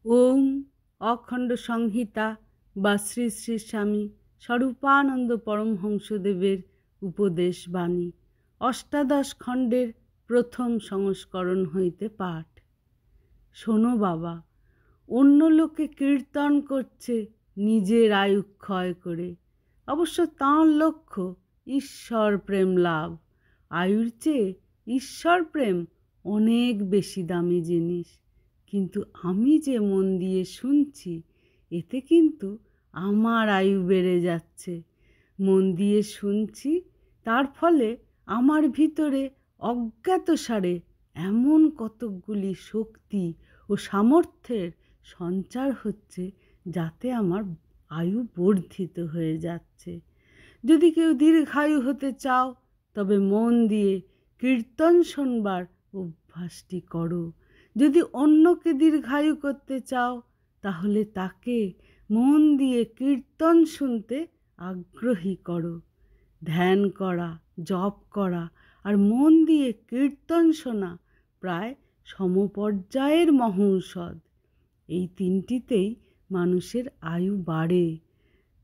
ওং অখণ্ড সংহিতা বা শ্রী শ্রী স্বামী স্বরূপানন্দ পরমহংসদেবের উপদেশ বাণী, অষ্টাদশ খণ্ডের প্রথম সংস্করণ হইতে পাঠ। শোনো বাবা, অন্য লোকে কীর্তন করছে নিজের আয়ু ক্ষয় করে। অবশ্য তাঁর লক্ষ্য ঈশ্বর প্রেম লাভ। আয়ুর চেয়ে ঈশ্বর প্রেম অনেক বেশি দামি জিনিস। কিন্তু আমি যে মন দিয়ে শুনছি, এতে কিন্তু আমার আয়ু বেড়ে যাচ্ছে। মন দিয়ে শুনছি, তার ফলে আমার ভিতরে অজ্ঞাতসারে এমন কতকগুলি শক্তি ও সামর্থ্যের সঞ্চার হচ্ছে, যাতে আমার আয়ু বর্ধিত হয়ে যাচ্ছে। যদি কেউ দীর্ঘায়ু হতে চাও, তবে মন দিয়ে কীর্তন শোনবার অভ্যাসটি করো। যদি অন্যকে দীর্ঘায়ু করতে চাও, তাহলে তাকে মন দিয়ে কীর্তন শুনতে আগ্রহী করো। ধ্যান করা, জপ করা আর মন দিয়ে কীর্তন শোনা প্রায় সমপর্যায়ের মহৌষধ। এই তিনটিতেই মানুষের আয়ু বাড়ে।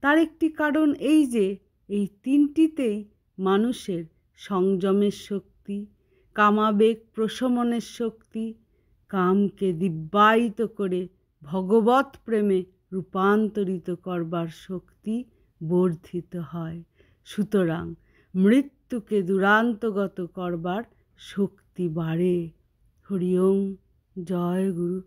তার একটি কারণ এই যে, এই তিনটিতেই মানুষের সংযমের শক্তি, কামাবেগ প্রশমনের শক্তি, কামকে দিব্যায়িত করে ভগবৎ প্রেমে রূপান্তরিত করবার শক্তি বর্ধিত হয়। সুতরাং মৃত্যুকে দুরান্তগত করবার শক্তি বাড়ে। হরি ওম, জয় গুরু।